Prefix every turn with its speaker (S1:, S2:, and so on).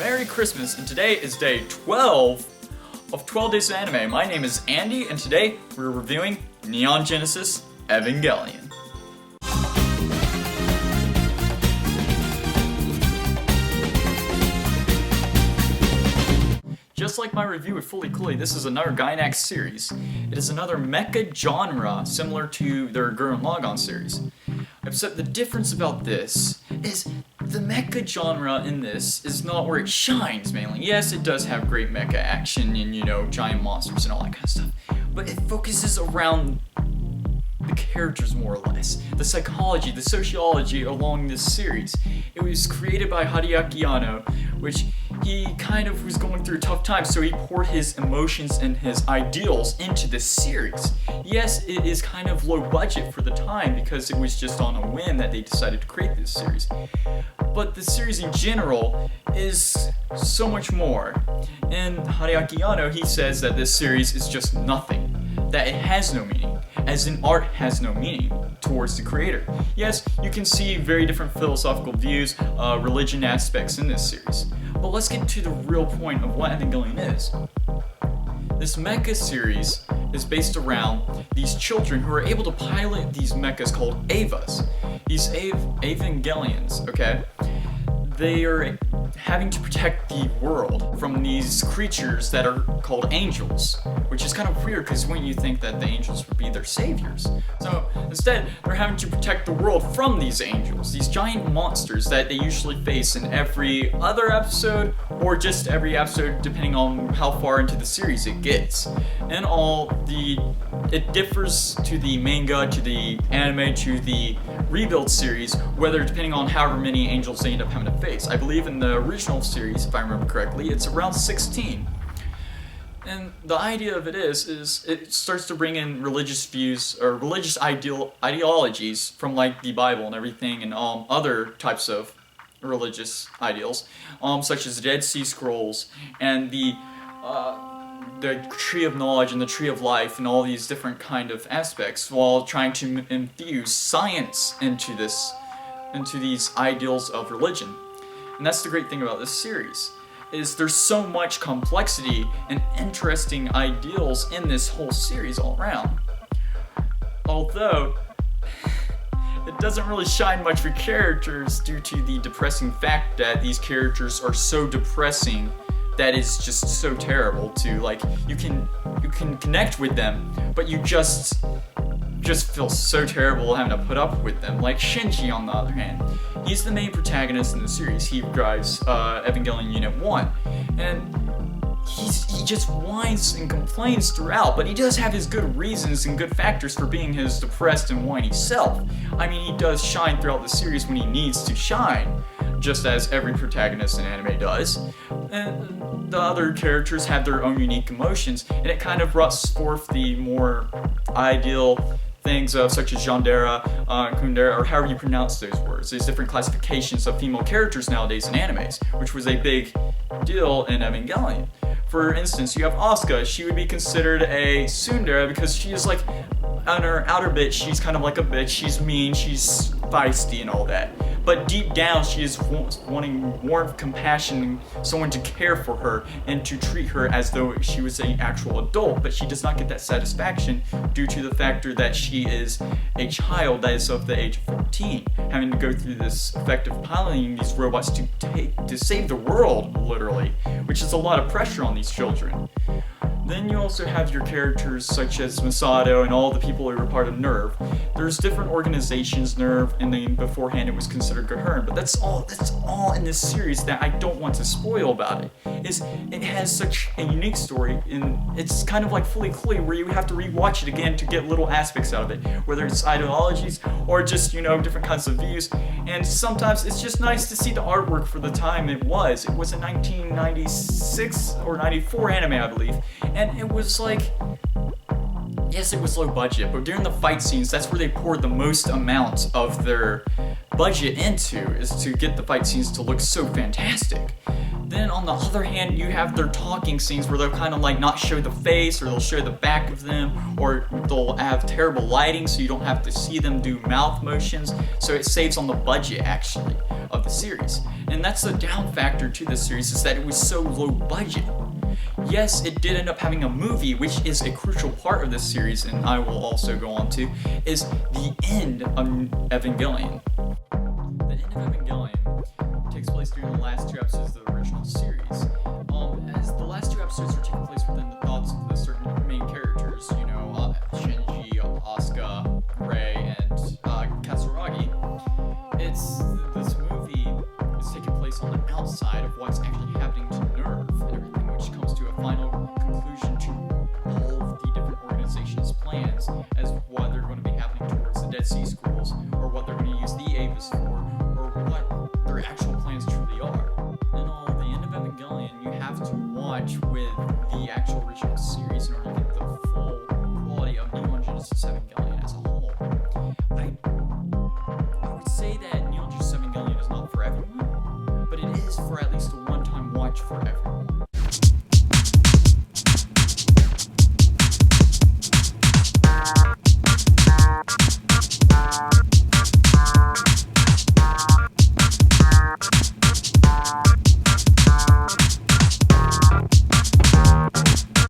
S1: Merry Christmas, and today is day 12 of 12 Days of Anime. My name is Andy, and today we're reviewing Neon Genesis Evangelion. Just like my review of Fully Cooley, this is another Gainax series. It is another mecha genre similar to their Gurren Lagann series. Except the difference about this is the mecha genre in this is not where it shines mainly. Yes, it does have great mecha action and, giant monsters and all that kind of stuff. But it focuses around the characters more or less. The psychology, the sociology along this series. It was created by Hideaki Anno, which he kind of was going through a tough time, so he poured his emotions and his ideals into this series. Yes, it is kind of low budget for the time because it was just on a whim that they decided to create this series. But the series in general is so much more. And Hideaki Anno, he says that this series is just nothing, that it has no meaning, as in art has no meaning towards the creator. Yes, you can see very different philosophical views, religion aspects in this series. But let's get to the real point of what Evangelion is. This mecha series is based around these children who are able to pilot these mechas called Evas. These Evangelions, okay? They are having to protect the world from these creatures that are called angels, which is kind of weird because when you think that the angels would be their saviors. So instead, they're having to protect the world from these angels, these giant monsters that they usually face in every other episode or just every episode depending on how far into the series it gets. And it differs to the manga, to the anime, to the rebuild series, whether depending on however many angels they end up having to face. I believe in the original series, if I remember correctly, it's around 16. And the idea of it is it starts to bring in religious views or religious ideologies from like the Bible and everything and other types of religious ideals, such as the Dead Sea Scrolls and the Tree of Knowledge and the Tree of Life and all these different kind of aspects, while trying to infuse science into these ideals of religion. And that's the great thing about this series, is there's so much complexity and interesting ideals in this whole series all around. Although, it doesn't really shine much for characters due to the depressing fact that these characters are so depressing that is just so terrible to, like, you can connect with them, but you just feel so terrible having to put up with them. Like Shinji, on the other hand, he's the main protagonist in the series. He drives Evangelion Unit 1, and he just whines and complains throughout, but he does have his good reasons and good factors for being his depressed and whiny self. I mean, he does shine throughout the series when he needs to shine, just as every protagonist in anime does. And the other characters have their own unique emotions, and it kind of brought forth the more ideal things such as Yandere, Kundera, or however you pronounce those words. There's different classifications of female characters nowadays in animes, which was a big deal in Evangelion. For instance, you have Asuka. She would be considered a tsundere because she is like, on her outer bit, she's kind of like a bitch, she's mean, she's feisty and all that. But deep down, she is wanting warmth, compassion, someone to care for her and to treat her as though she was an actual adult. But she does not get that satisfaction due to the factor that she is a child that is of the age of 14, having to go through this effect of piloting these robots to save the world, literally, which is a lot of pressure on these children. Then you also have your characters such as Masato and all the people who were part of NERV. There's different organizations, NERV, and then beforehand it was considered Coherent, but that's all in this series that I don't want to spoil about it. It has such a unique story, and it's kind of like Fully Cooley where you have to rewatch it again to get little aspects out of it, whether it's ideologies or just, different kinds of views. And sometimes it's just nice to see the artwork for the time it was. It was a 1996 or 94 anime, I believe. And it was like, yes, it was low budget, but during the fight scenes, that's where they poured the most amount of their budget into is to get the fight scenes to look so fantastic. Then on the other hand, you have their talking scenes where they'll kind of like not show the face, or they'll show the back of them, or they'll have terrible lighting so you don't have to see them do mouth motions, so it saves on the budget actually of the series. And that's the down factor to this series, is that it was so low budget. Yes, it did end up having a movie, which is a crucial part of this series, and I will also go on to, is the end of Evangelion. The end of Evangelion takes place during the last 2 episodes of the original series. As the last 2 episodes are taking place within the thoughts of the certain main characters, Shinji, Asuka, Rei, and Katsuragi. This movie is taking place on the outside of what's actually happening to Nerve and everything, which comes to a final conclusion to all of the different organizations' plans as what they're going to be happening towards the Dead Sea Scrolls, or what they're going to use the Avis for, or what their actual plans truly are. And the end of Evangelion, you have to watch with the actual original series in order to get the full quality of Neon Genesis Evangelion as a whole. I would say that Neon Genesis Evangelion is not for everyone, but it is for at least a one-time watch for everyone.